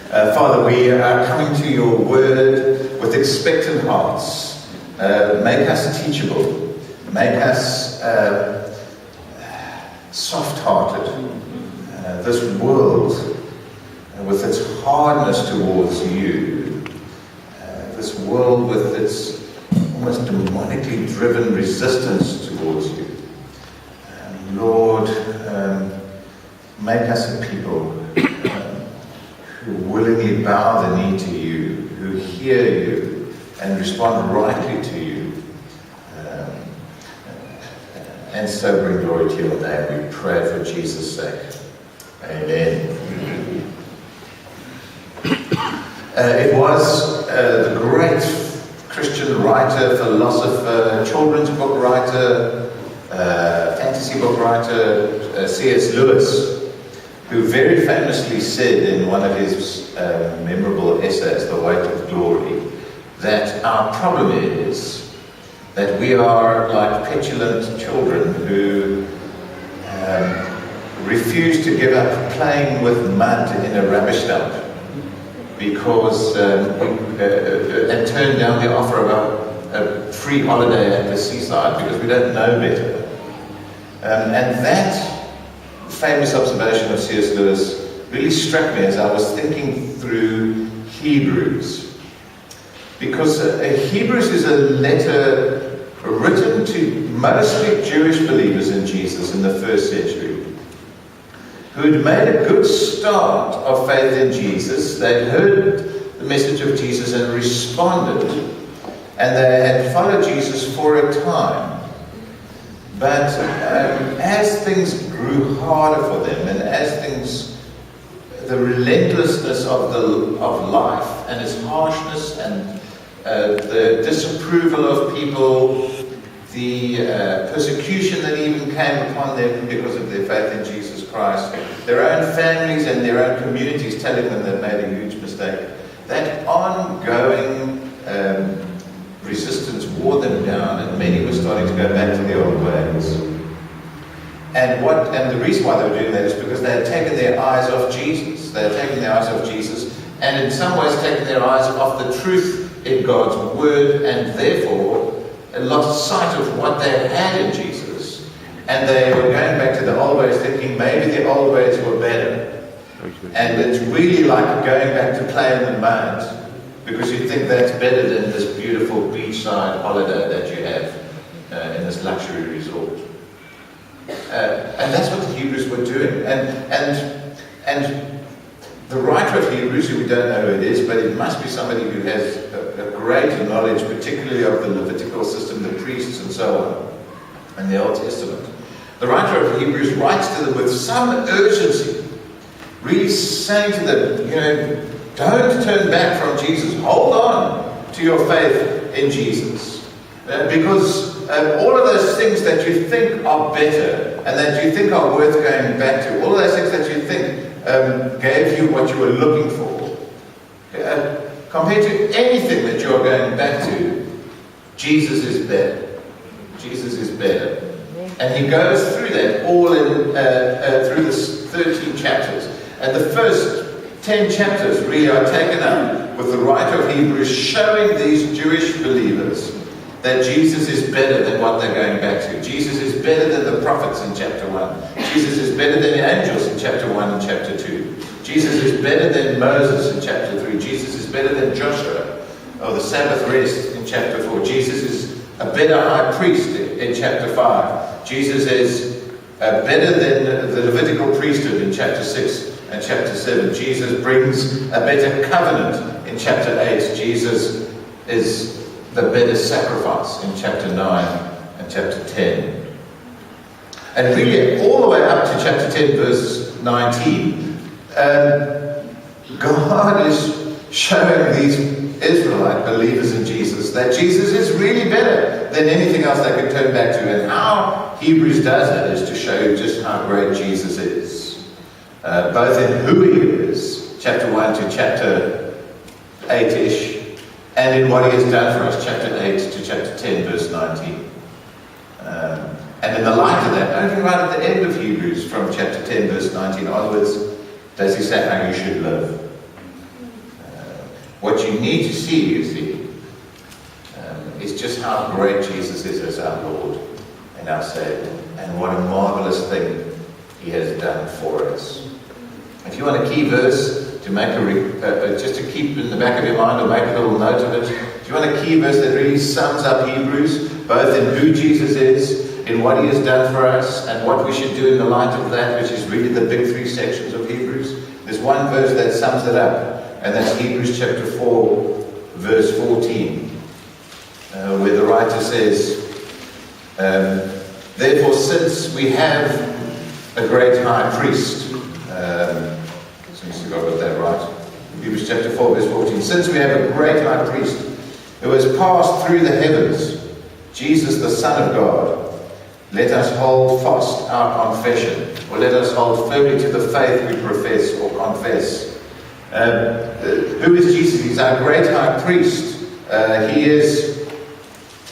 Father, we are coming to your word with expectant hearts. Make us teachable. Make us soft-hearted. This world, with its hardness towards you, this world with its almost demonically driven resistance towards you, Lord, make us a people who willingly bow the knee to you, who hear you and respond rightly to you, and so bring glory to your name. We pray for Jesus' sake. Amen. It was the great Christian writer, philosopher, children's book writer, fantasy book writer, C.S. Lewis, who very famously said in one of his memorable essays, The Weight of Glory, that our problem is that we are like petulant children who refuse to give up playing with mud in a rubbish dump because and turn down the offer of a free holiday at the seaside because we don't know better. And that famous observation of C.S. Lewis really struck me as I was thinking through Hebrews. Because Hebrews is a letter written to mostly Jewish believers in Jesus in the first century, who had made a good start of faith in Jesus. They'd heard the message of Jesus and responded, and they had followed Jesus for a time. But as things grew harder for them, and as the relentlessness of life and its harshness and the disapproval of people, the persecution that even came upon them because of their faith in Jesus Christ, their own families and their own communities telling them they've made a huge mistake, that ongoing resistance wore them down, and many were starting to go back to the old ways. And the reason why they were doing that is because they had taken their eyes off Jesus. They had taken their eyes off Jesus, and in some ways taken their eyes off the truth in God's word, and therefore lost sight of what they had in Jesus. And they were going back to the old ways, thinking maybe the old ways were better. And it's really like going back to play in the mud, because you think that's better than this beautiful beachside holiday that you have in this luxury resort. And that's what the Hebrews were doing. And the writer of Hebrews, who we don't know who it is, but it must be somebody who has a great knowledge, particularly of the Levitical system, the priests and so on, and the Old Testament. The writer of Hebrews writes to them with some urgency, really saying to them, don't turn back from Jesus. Hold on to your faith in Jesus. Because all of those things that you think are better and that you think are worth going back to, all of those things that you think gave you what you were looking for, compared to anything that you're going back to, Jesus is better. Jesus is better. And he goes through that all in through the 13 chapters. And the first 10 chapters really are taken up with the writer of Hebrews showing these Jewish believers that Jesus is better than what they're going back to. Jesus is better than the prophets in chapter 1. Jesus is better than the angels in chapter 1 and chapter 2. Jesus is better than Moses in chapter 3. Jesus is better than Joshua, or the Sabbath rest in chapter 4. Jesus is a better high priest in chapter 5. Jesus is better than the Levitical priesthood in chapter 6 and chapter 7. Jesus brings a better covenant in chapter 8. Jesus is the better sacrifice in chapter 9 and chapter 10. And really, all the way up to chapter 10, verse 19, God is showing these Israelite believers in Jesus that Jesus is really better than anything else they could turn back to. And how Hebrews does that is to show you just how great Jesus is. Both in who he is, chapter 1 to chapter 8-ish, and in what he has done for us, chapter 8 to chapter 10, verse 19. And in the light of that, only right at the end of Hebrews, from chapter 10, verse 19 onwards, does he say how you should live. you need to see, you see, is just how great Jesus is as our Lord and our Savior, and what a marvelous thing He has done for us. If you want a key verse to make just to keep in the back of your mind, or make a little note of it, if you want a key verse that really sums up Hebrews, both in who Jesus is, in what He has done for us, and what we should do in the light of that, which is really the big three sections of Hebrews, there's one verse that sums it up, and that's Hebrews chapter 4, verse 14, where the writer says, therefore, since we have a great high priest, since I got that right, Hebrews chapter 4, verse 14, since we have a great high priest who has passed through the heavens, Jesus the Son of God, let us hold fast our confession, or let us hold firmly to the faith we profess or confess. Who is Jesus? He's our great high priest.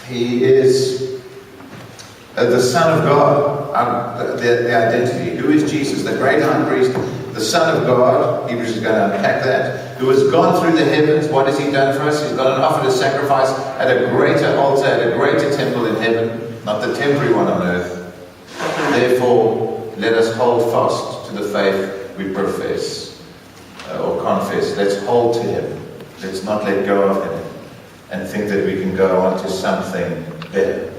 He is the Son of God, the identity. Who is Jesus? The great high priest, the Son of God. Hebrews is going to unpack that. Who has gone through the heavens. What has He done for us? He's gone and offered a sacrifice at a greater altar, at a greater temple in heaven, not the temporary one on earth. Therefore, let us hold fast to the faith we profess, or confess. Let's hold to Him. Let's not let go of Him and think that we can go on to something better.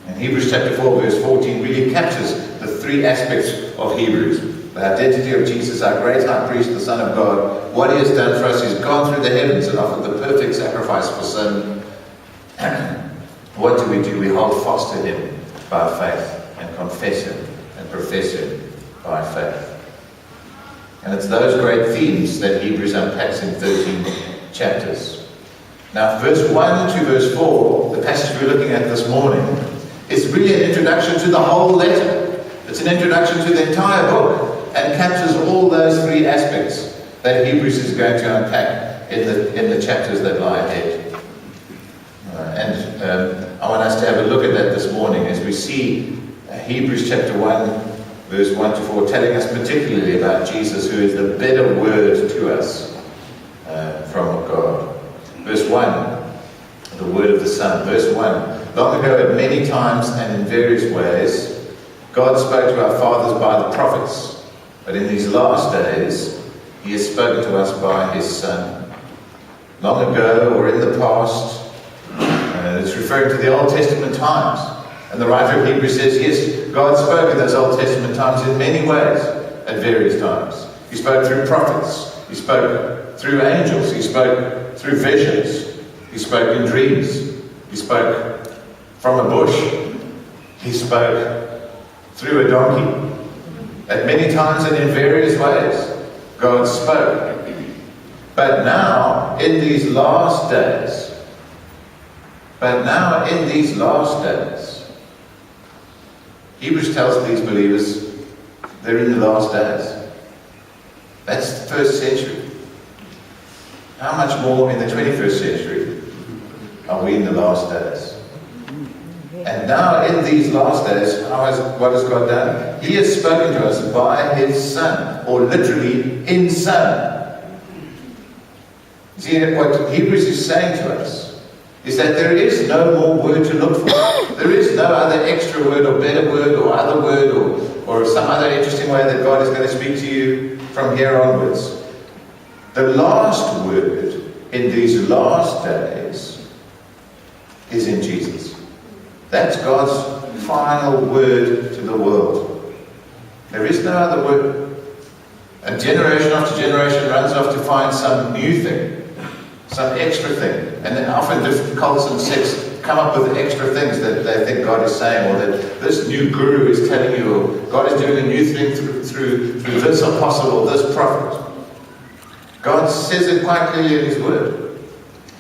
And Hebrews chapter 4, verse 14 really captures the three aspects of Hebrews. The identity of Jesus, our great high priest, the Son of God. What He has done for us, He's gone through the heavens and offered the perfect sacrifice for sin. What do? We hold fast to Him by faith, and confess Him and profess Him by faith. And it's those great themes that Hebrews unpacks in 13 chapters. Now, verse 1 to verse 4, the passage we're looking at this morning, is really an introduction to the whole letter. It's an introduction to the entire book, and captures all those three aspects that Hebrews is going to unpack in the chapters that lie ahead. I want us to have a look at that this morning as we see Hebrews chapter 1, verse 1 to 4, telling us particularly about Jesus, who is the better word to us from God. Verse 1, the word of the Son. Verse 1, long ago at many times and in various ways, God spoke to our fathers by the prophets, but in these last days, He has spoken to us by His Son. Long ago, or in the past, it's referring to the Old Testament times. And the writer of Hebrews says, yes, God spoke in those Old Testament times in many ways, at various times. He spoke through prophets. He spoke through angels. He spoke through visions. He spoke in dreams. He spoke from a bush. He spoke through a donkey. At many times and in various ways, God spoke. But now, in these last days, Hebrews tells these believers they're in the last days. That's the first century. How much more in the 21st century are we in the last days? And now in these last days, what has God done? He has spoken to us by His Son, or literally in Son. See, what Hebrews is saying to us is that there is no more word to look for. There is no other extra word or better word or other word or some other interesting way that God is going to speak to you from here onwards. The last word in these last days is in Jesus. That's God's final word to the world. There is no other word. And generation after generation runs off to find some new thing, some extra thing. And then often different cults and sects come up with extra things that they think God is saying, or that this new guru is telling you, or God is doing a new thing through this apostle or this prophet. God says it quite clearly in His word.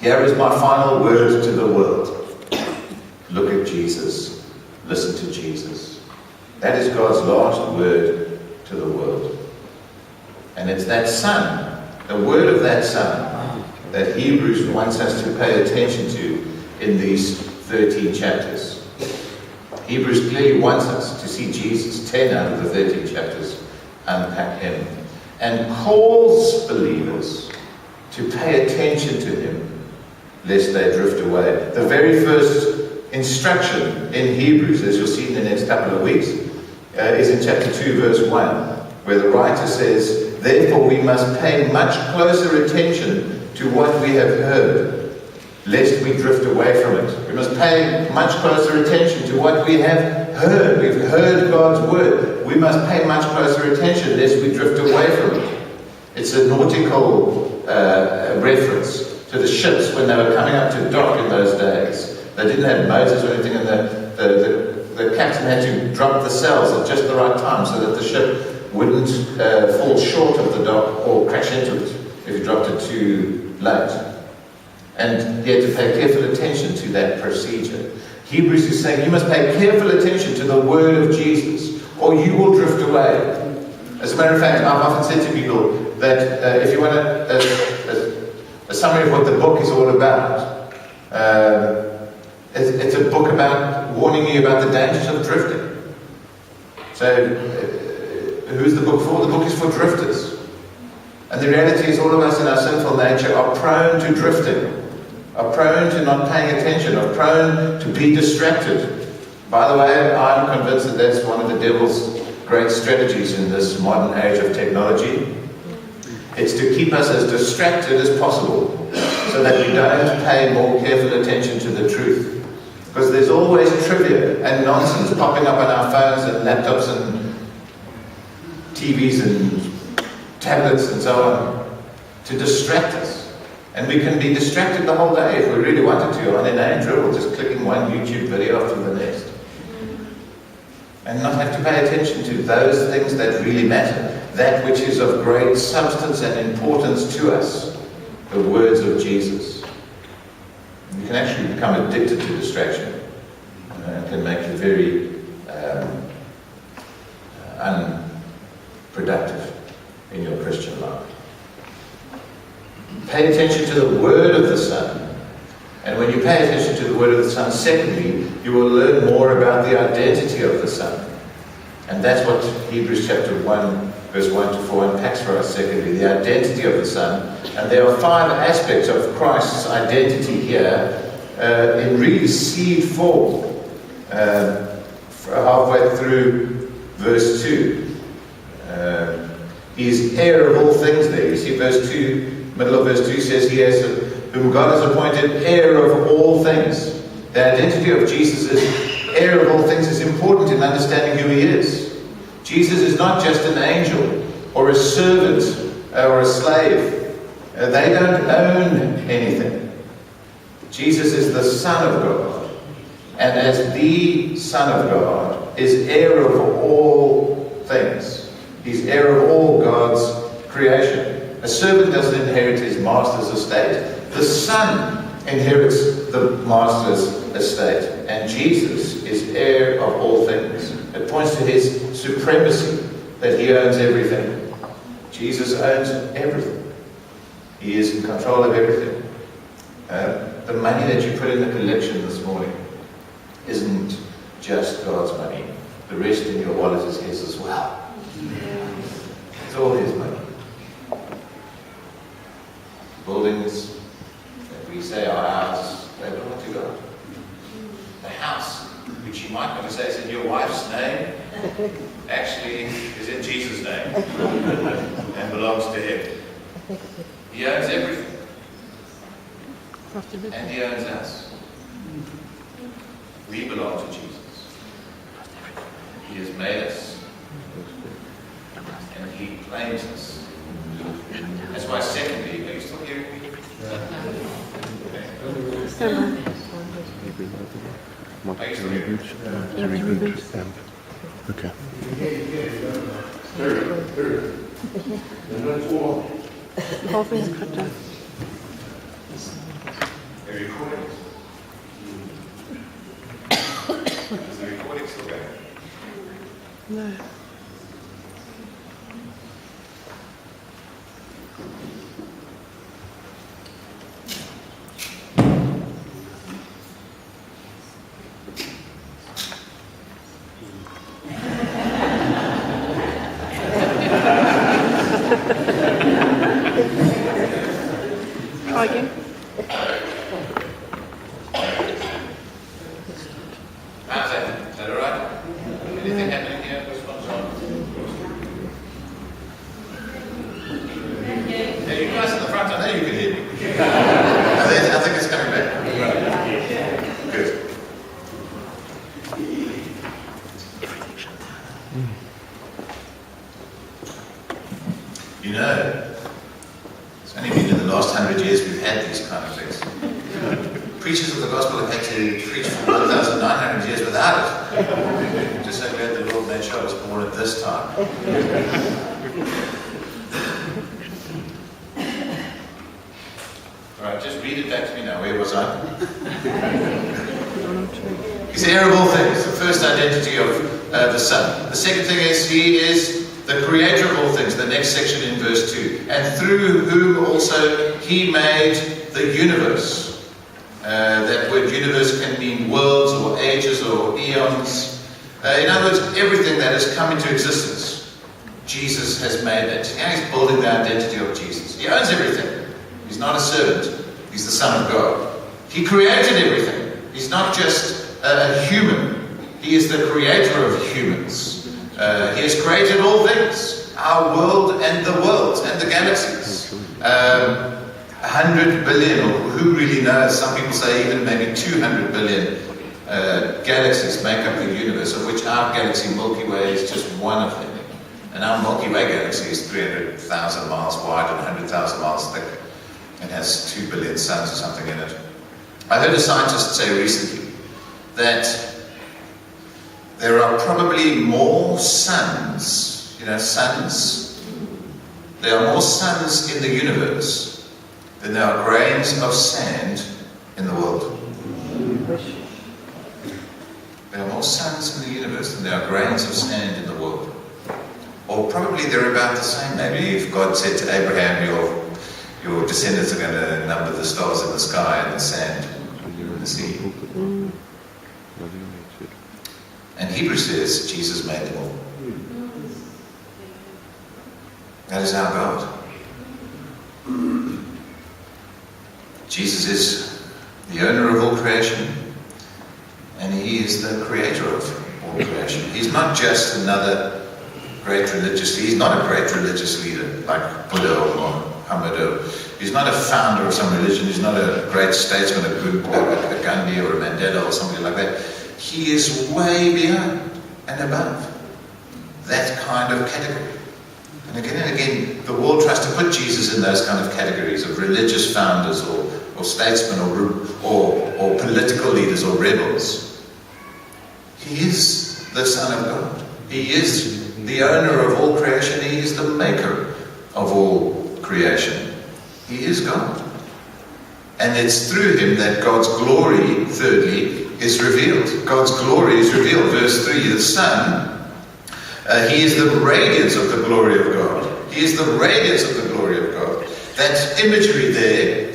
Here is my final word to the world. Look at Jesus. Listen to Jesus. That is God's last word to the world. And it's that Son, the word of that Son, that Hebrews wants us to pay attention to in these 13 chapters. Hebrews clearly wants us to see Jesus, 10 out of the 13 chapters, unpack Him, and calls believers to pay attention to him, lest they drift away. The very first instruction in Hebrews, as you'll see in the next couple of weeks, is in chapter 2, verse 1, where the writer says, "Therefore we must pay much closer attention to what we have heard, lest we drift away from it." We must pay much closer attention to what we have heard. We've heard God's word. We must pay much closer attention lest we drift away from it. It's a nautical reference to the ships when they were coming up to dock in those days. They didn't have motors or anything, and the captain had to drop the sails at just the right time so that the ship wouldn't fall short of the dock or crash into it if you dropped it too late. And you had to pay careful attention to that procedure. Hebrews is saying you must pay careful attention to the word of Jesus, or you will drift away. As a matter of fact, I've often said to people that if you want a summary of what the book is all about, it's a book about warning you about the dangers of drifting. So, who's the book for? The book is for drifters. And the reality is all of us in our sinful nature are prone to drifting, are prone to not paying attention, are prone to be distracted. By the way, I'm convinced that that's one of the devil's great strategies in this modern age of technology. It's to keep us as distracted as possible so that we don't pay more careful attention to the truth. Because there's always trivia and nonsense popping up on our phones and laptops and TVs and tablets and so on to distract us. And we can be distracted the whole day if we really wanted to on an Android, or just clicking one YouTube video after the next. And not have to pay attention to those things that really matter, that which is of great substance and importance to us, the words of Jesus. You can actually become addicted to distraction. It can make you very unproductive in your Christian life. Pay attention to the word of the Son. And when you pay attention to the word of the Son, secondly, you will learn more about the identity of the Son. And that's what Hebrews chapter 1, verse 1 to 4 unpacks for us, secondly, the identity of the Son. And there are 5 aspects of Christ's identity here in really seed form, halfway through verse 2. He is heir of all things there. You see verse 2, middle of verse 2 says he has whom God has appointed heir of all things. The identity of Jesus as heir of all things is important in understanding who he is. Jesus is not just an angel or a servant or a slave. They don't own anything. Jesus is the Son of God, and as the Son of God is heir of all things. He's heir of all God's creation. A servant doesn't inherit his master's estate. The Son inherits the master's estate, and Jesus is heir of all things. It points to his supremacy, that he owns everything. Jesus owns everything. He is in control of everything. The money that you put in the collection this morning isn't just God's money. The rest in your wallet is his as well. It's all his money. Buildings that we say are ours, they belong to God. The house, which you might want to say is in your wife's name, actually is in Jesus' name and belongs to him. He owns everything. And he owns us. We belong to Jesus. He has made us. And he claims us. That's why secondly, are you still hearing me? Are you still hearing me? Okay. The recording. Is the recording still going? No. Try again. How's that? Is that alright? Anything happening here? Yeah, you guys in the front, I know you can hear me. I think it's coming back. Good. You know, it's only been in the last 100 years we've had these kind of things. Preachers of the gospel have had to preach for 1,900 years without it. Just so glad the Lord made sure I was born at this time. Alright, just read it back to me now. Where was I? He's the heir of all things, the first identity of the Son. The second thing is, he is the creator of all things, the next section in verse 2. And through whom also he made the universe. That word universe can mean worlds or ages or eons. In other words, everything that has come into existence, Jesus has made it. And he's building the identity of Jesus. He owns everything. He's not a servant. He's the Son of God. He created everything. He's not just a human. He is the creator of humans. He has created all things. Our world and the worlds and the galaxies. 100 billion, or who really knows? Some people say even maybe 200 billion galaxies make up the universe, of which our galaxy Milky Way is just one of them. And our Milky Way galaxy is 300,000 miles wide and 100,000 miles thick. It has 2 billion suns or something in it. I heard a scientist say recently that there are probably more suns, suns. There are more suns in the universe than there are grains of sand in the world. There are more suns in the universe than there are grains of sand in the world. Or probably they're about the same. Maybe if God said to Abraham, your descendants are going to number the stars in the sky and the sand in the sea. And Hebrews says Jesus made them all. That is our God. Jesus is the owner of all creation, and he is the creator of all creation. He's not just another great religious leader. He's not a great religious leader like Buddha or Muhammad. He's not a founder of some religion. He's not a great statesman, a Gandhi or a Mandela or somebody like that. He is way beyond and above that kind of category. And again, the world tries to put Jesus in those kind of categories of religious founders or statesmen or political leaders or rebels. He is the Son of God. He is the owner of all creation. He is the maker of all creation. He is God. And it's through him that God's glory, thirdly, is revealed. God's glory is revealed. Verse 3, the Son, he is the radiance of the glory of God. He is the radiance of the glory of God. That imagery there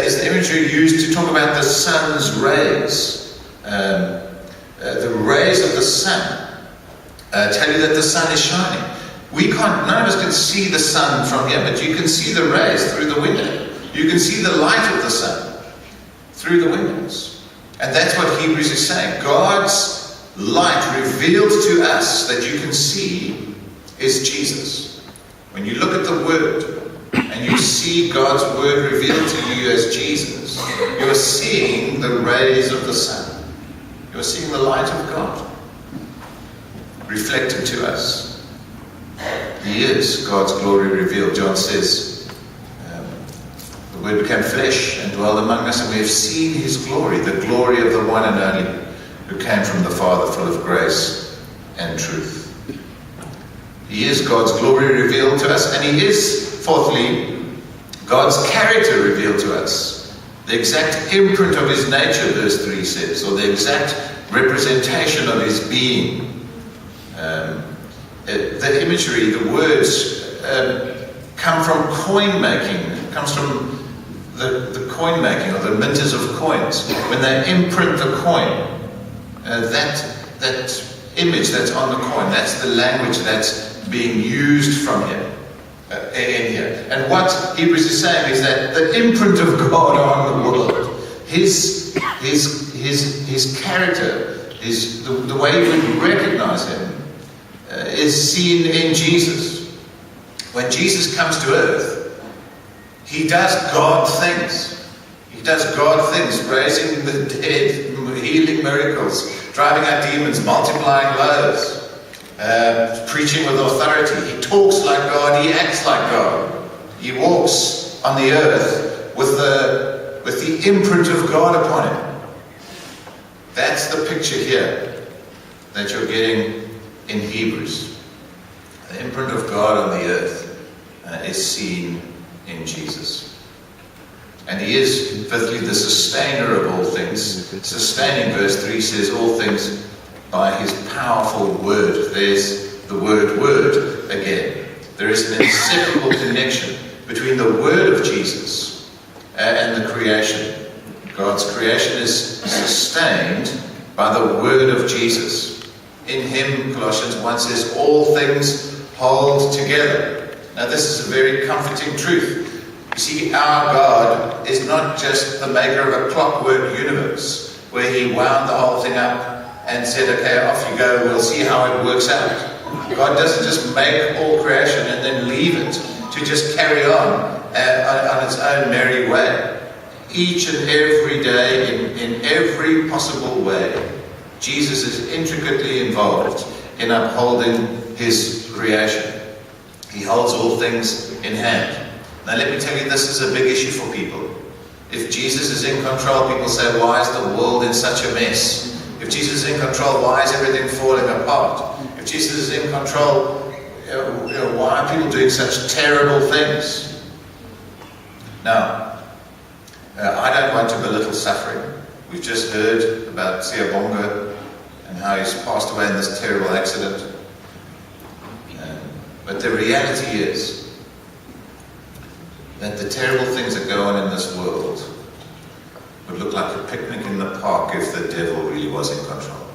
is the imagery used to talk about the sun's rays. The rays of the sun tell you that the sun is shining. None of us can see the sun from here, but you can see the rays through the window. You can see the light of the sun through the windows. And that's what Hebrews is saying. God's light revealed to us that you can see is Jesus. When you look at the Word and you see God's Word revealed to you as Jesus, you're seeing the rays of the sun. You're seeing the light of God reflected to us. He is God's glory revealed. John says, the Word became flesh and dwelled among us, and we have seen his glory, the glory of the one and only who came from the Father, full of grace and truth. He is God's glory revealed to us, and he is, fourthly, God's character revealed to us. The exact imprint of his nature, verse 3 says, or the exact representation of his being. The imagery, the words, come from coin making, comes from the coin making, or the minters of coins. When they imprint the coin, that image that's on the coin, that's the language that's being used from him. in here. And what Hebrews is saying is that the imprint of God on the world, his character, the way we recognize him, is seen in Jesus. When Jesus comes to earth, he does God things. He does God things, raising the dead, healing miracles, driving out demons, multiplying loaves, preaching with authority. He talks like God, he acts like God. He walks on the earth with the imprint of God upon him. That's the picture here that you're getting in Hebrews. The imprint of God on the earth is seen in Jesus. And he is, fifthly, the sustainer of all things. Sustaining, verse 3 says, all things by his powerful word. There's the word again. There is an inseparable connection between the word of Jesus and the creation. God's creation is sustained by the word of Jesus. In him, Colossians 1 says, all things hold together. Now this is a very comforting truth. You see, our God is not just the maker of a clockwork universe where he wound the whole thing up and said, okay, off you go, we'll see how it works out. God doesn't just make all creation and then leave it to just carry on its own merry way. Each and every day, in every possible way, Jesus is intricately involved in upholding his creation. He holds all things in hand. Now let me tell you, this is a big issue for people. If Jesus is in control, people say, why is the world in such a mess? If Jesus is in control, why is everything falling apart? If Jesus is in control, why are people doing such terrible things? Now, I don't want to belittle suffering. We've just heard about Siabonga and how he's passed away in this terrible accident. But the reality is that the terrible things that go on in this world would look like a picnic in the park if the devil really was in control.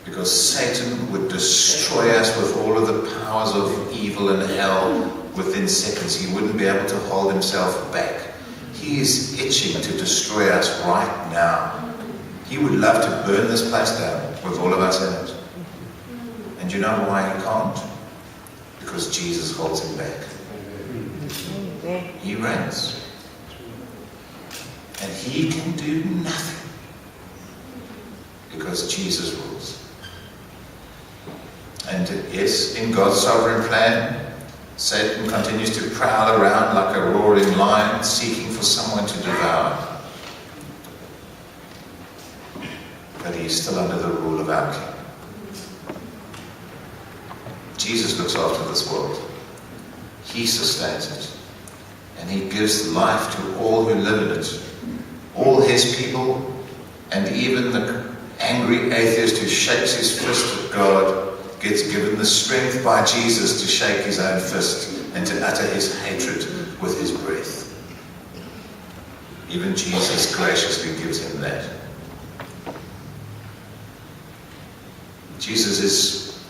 Because Satan would destroy us with all of the powers of evil and hell within seconds. He wouldn't be able to hold himself back. He is itching to destroy us right now. He would love to burn this place down with all of us in it. And you know why he can't? Because Jesus holds him back. He reigns. And he can do nothing because Jesus rules. And yes, in God's sovereign plan, Satan continues to prowl around like a roaring lion, seeking for someone to devour. But he is still under the rule of our King. Jesus looks after this world. He sustains it. And he gives life to all who live in it. All his people, and even the angry atheist who shakes his fist at God, gets given the strength by Jesus to shake his own fist and to utter his hatred with his breath. Even Jesus graciously gives him that. Jesus is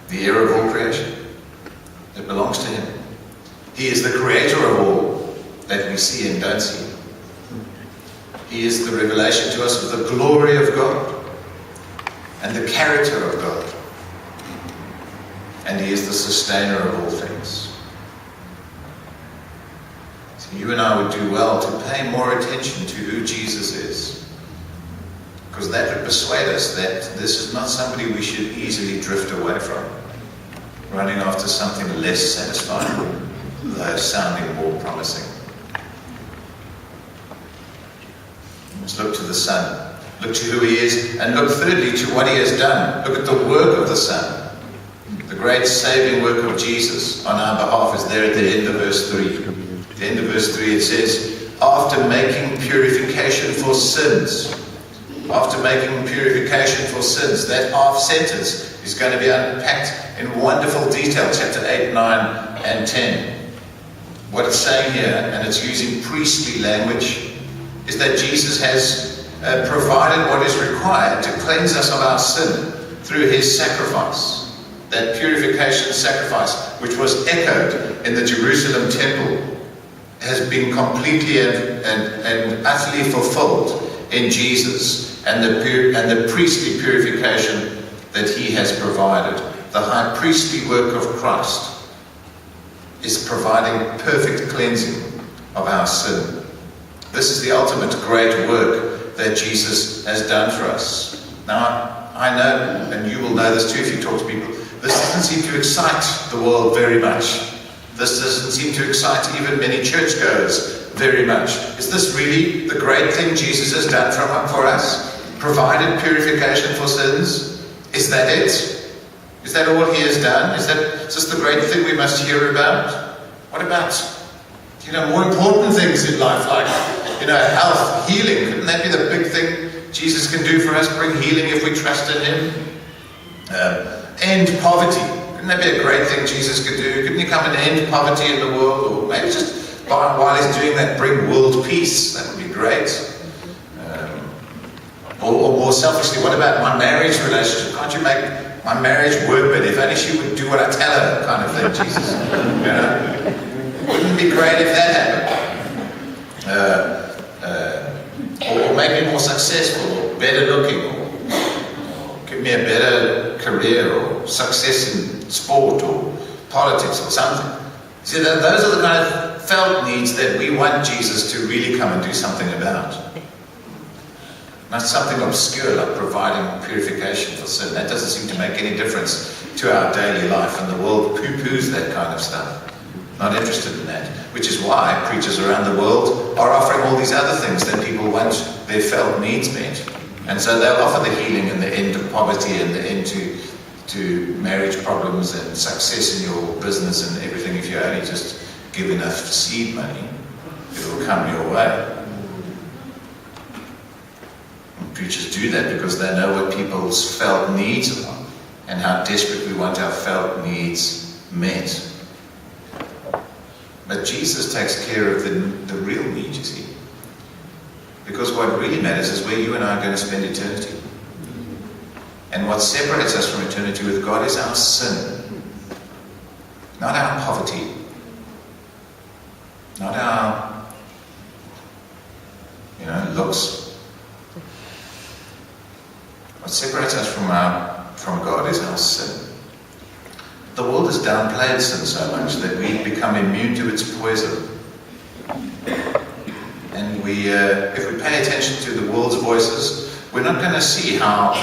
the heir of all creation. It belongs to him. He is the creator of all that we see and don't see. He is the revelation to us of the glory of God and the character of God. And he is the sustainer of all things. So you and I would do well to pay more attention to who Jesus is. Because that would persuade us that this is not somebody we should easily drift away from, running after something less satisfying, though sounding more promising. Let's look to the Son. Look to who he is, and look thirdly to what he has done. Look at the work of the Son. The great saving work of Jesus on our behalf is there at the end of verse 3. At the end of verse 3 it says, after making purification for sins. After making purification for sins. That half sentence is going to be unpacked in wonderful detail, chapter 8, 9, and 10. What it's saying here, and it's using priestly language, is that Jesus has provided what is required to cleanse us of our sin through his sacrifice. that purification sacrifice, which was echoed in the Jerusalem temple, has been completely and utterly fulfilled in Jesus and the priestly purification that he has provided. The high priestly work of Christ is providing perfect cleansing of our sin. This is the ultimate great work that Jesus has done for us. Now, I know, and you will know this too if you talk to people, this doesn't seem to excite the world very much. This doesn't seem to excite even many churchgoers very much. Is this really the great thing Jesus has done for us? Provided purification for sins? Is that it? Is that all he has done? Is this the great thing we must hear about? What about, more important things in life, like, health, healing? Couldn't that be the big thing Jesus can do for us? Bring healing if we trust in him? End poverty. Couldn't that be a great thing Jesus could do? Couldn't he come and end poverty in the world? Or maybe just while he's doing that, bring world peace. That would be great. Or more selfishly, what about my marriage relationship? Can't you make my marriage work better? If only she would do what I tell her, kind of thing, Jesus. Wouldn't it be great if that happened? Or make me more successful, or better looking, or give me a better career, or success in sport, or politics, or something. See, those are the kind of felt needs that we want Jesus to really come and do something about. Not something obscure like providing purification for sin. That doesn't seem to make any difference to our daily life, and the world poo-poos that kind of stuff. Not interested in that. Which is why preachers around the world are offering all these other things that people want their felt needs met. And so they'll offer the healing and the end of poverty and the end to marriage problems and success in your business and everything. If you only just give enough seed money, it will come your way. Preachers do that because they know what people's felt needs are and how desperate we want our felt needs met. But Jesus takes care of the real need, you see. Because what really matters is where you and I are going to spend eternity. And what separates us from eternity with God is our sin. Not our poverty. Not our, looks. What separates us from God is our sin. The world has downplayed sin so much that we become immune to its poison. And if we pay attention to the world's voices, we're not going to see how,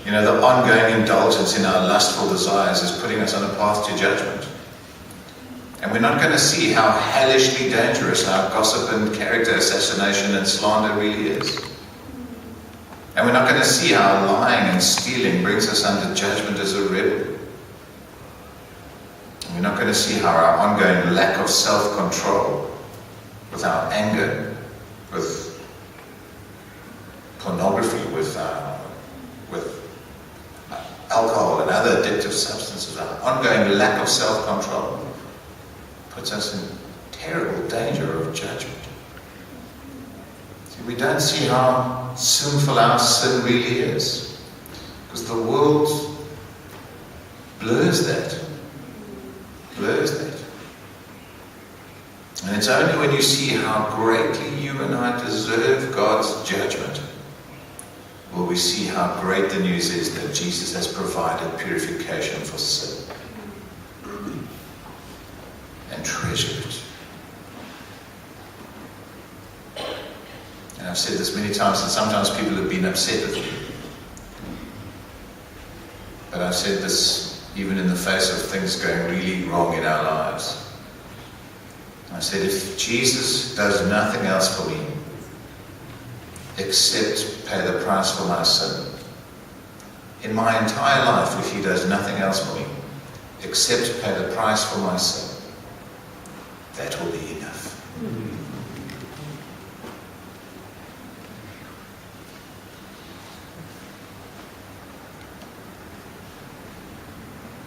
the ongoing indulgence in our lustful desires is putting us on a path to judgment. And we're not going to see how hellishly dangerous our gossip and character assassination and slander really is. And we're not going to see how lying and stealing brings us under judgment as a rebel. And we're not going to see how our ongoing lack of self-control, with our anger, with pornography, with alcohol and other addictive substances, our ongoing lack of self-control puts us in terrible danger of judgment. We don't see how sinful our sin really is, because the world blurs that. And it's only when you see how greatly you and I deserve God's judgment will we see how great the news is that Jesus has provided purification for sin and treasure it. And I've said this many times, and sometimes people have been upset with me. But I've said this even in the face of things going really wrong in our lives. I said, if Jesus does nothing else for me except pay the price for my sin, in my entire life, if he does nothing else for me except pay the price for my sin, that will be enough.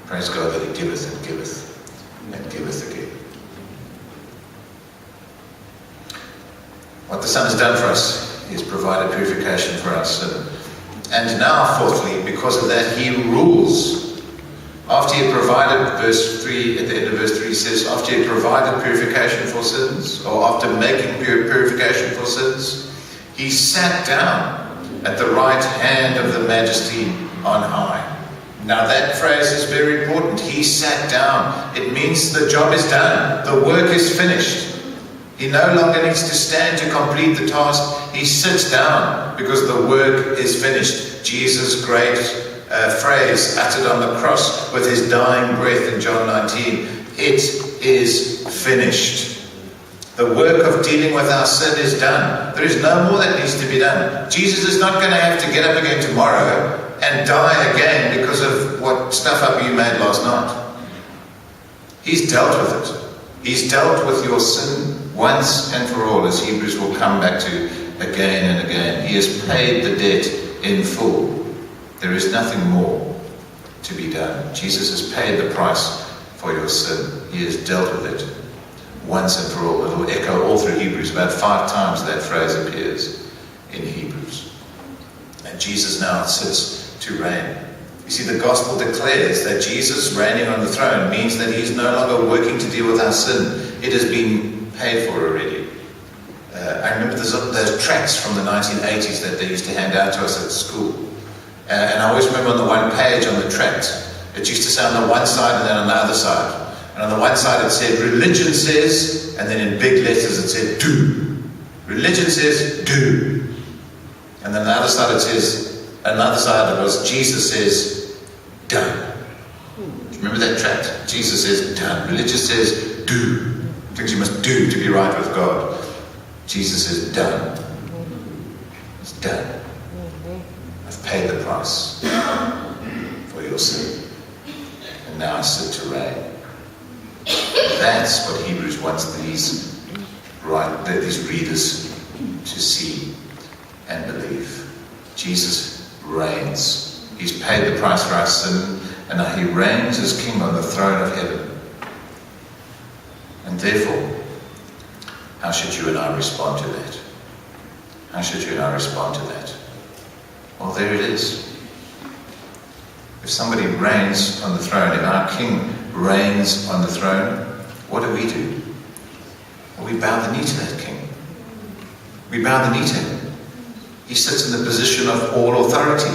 Praise God that he giveth and giveth and giveth again. What the Son has done for us, he has provided purification for our sin. And now, fourthly, because of that, he rules After he had provided, verse 3, at the end of verse 3 says, after he had provided purification for sins, or after making purification for sins, he sat down at the right hand of the Majesty on high. Now that phrase is very important. He sat down. It means the job is done. The work is finished. He no longer needs to stand to complete the task. He sits down because the work is finished. Jesus' great phrase uttered on the cross with his dying breath in John 19. It is finished. The work of dealing with our sin is done. There is no more that needs to be done. Jesus is not going to have to get up again tomorrow and die again because of what stuff up you made last night. He's dealt with it. He's dealt with your sin once and for all, as Hebrews will come back to again and again. He has paid the debt in full. There is nothing more to be done. Jesus has paid the price for your sin. He has dealt with it once and for all. It will echo all through Hebrews. About 5 times that phrase appears in Hebrews. And Jesus now sits to reign. You see, the gospel declares that Jesus reigning on the throne means that he's no longer working to deal with our sin. It has been paid for already. I remember those tracts from the 1980s that they used to hand out to us at school. And I always remember on the one page on the tract, it used to say on the one side and then on the other side. And on the one side it said, religion says, and then in big letters it said, do. Religion says, do. And then on the other side it says, another side it was, Jesus says, done. Remember that tract? Jesus says, done. Religion says, do. Things you must do to be right with God. Jesus says, done. It's done. I've paid the price for your sin. And now I sit to reign. That's what Hebrews wants these readers to see and believe. Jesus reigns. He's paid the price for our sin, and now he reigns as King on the throne of heaven. And therefore, how should you and I respond to that? How should you and I respond to that? Well, there it is. If somebody reigns on the throne, if our King reigns on the throne, what do? Well, we bow the knee to that King. We bow the knee to him. He sits in the position of all authority.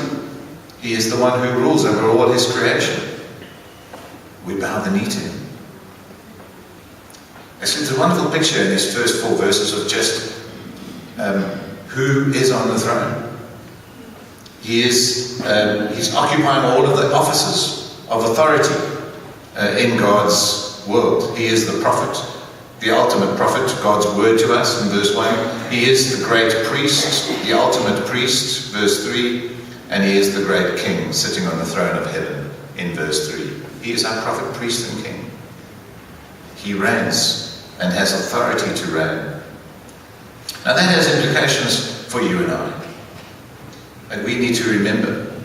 He is the one who rules over all his creation. We bow the knee to him. Actually, there's a wonderful picture in these first 4 verses of just who is on the throne. He's occupying all of the offices of authority in God's world. He is the prophet, the ultimate prophet, God's word to us in verse 1. He is the great priest, the ultimate priest, verse 3. And he is the great king sitting on the throne of heaven in verse 3. He is our prophet, priest, and king. He reigns and has authority to reign. Now that has implications for you and I. And we need to remember.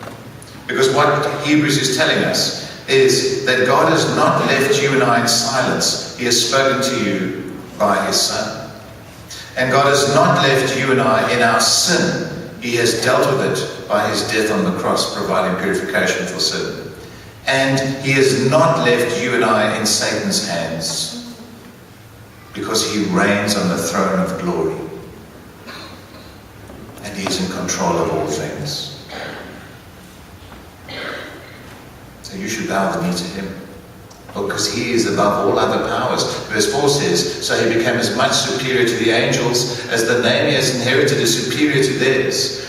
Because what Hebrews is telling us is that God has not left you and I in silence. He has spoken to you by his Son. And God has not left you and I in our sin. He has dealt with it by his death on the cross, providing purification for sin. And he has not left you and I in Satan's hands, because he reigns on the throne of glory. And he is in control of all things. So you should bow the knee to him, because he is above all other powers. Verse 4 says, so he became as much superior to the angels as the name he has inherited is superior to theirs.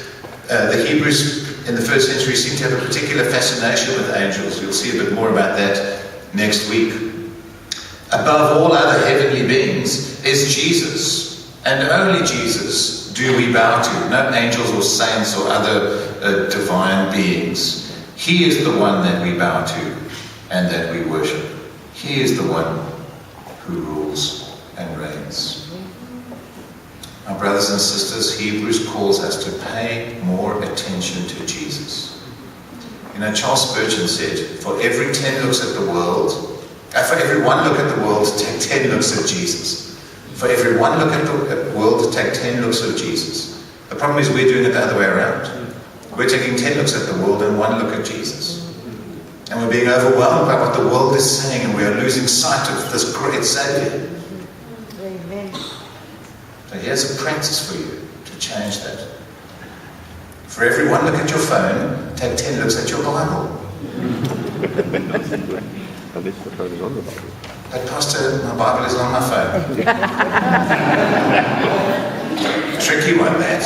The Hebrews in the first century seem to have a particular fascination with angels. You'll see a bit more about that next week. Above all other heavenly beings is Jesus, and only Jesus do we bow to, not angels or saints or other divine beings. He is the one that we bow to and that we worship. He is the one who rules and reigns. My brothers and sisters, Hebrews calls us to pay more attention to Jesus. You know, Charles Spurgeon said, for every 10 looks at the world, for every 1 look at the world, take 10 looks at Jesus. For every 1 look at the world, take 10 looks at Jesus. The problem is we're doing it the other way around. We're taking 10 looks at the world and 1 look at Jesus. And we're being overwhelmed by what the world is saying, and we are losing sight of this great Saviour. Amen. So here's a practice for you to change that. For every one look at your phone, take 10 looks at your Bible. At least the phone is on the Bible. But Pastor, my Bible is on my phone. Tricky one, that.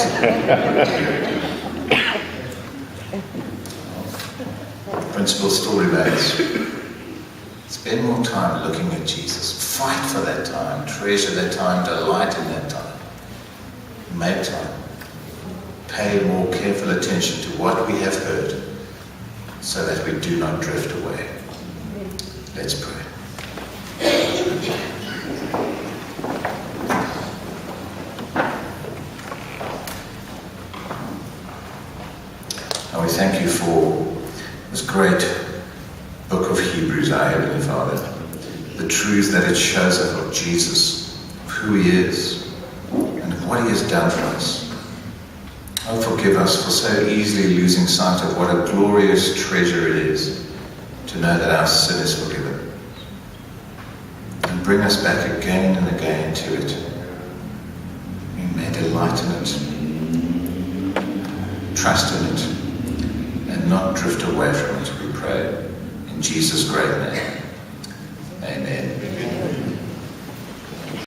Principle still remains. Spend more time looking at Jesus. Fight for that time. Treasure that time. Delight in that time. Make time. Pay more careful attention to what we have heard so that we do not drift away. Let's pray. And we thank you for this great book of Hebrews, our Heavenly Father. The truth that it shows us of Jesus, of who He is, and of what He has done for us. Oh, forgive us for so easily losing sight of what a glorious treasure it is to know that our sin is forgiven. And bring us back again and again to it. We may delight in it, trust in it, and not drift away from it, we pray. In Jesus' great name. Amen.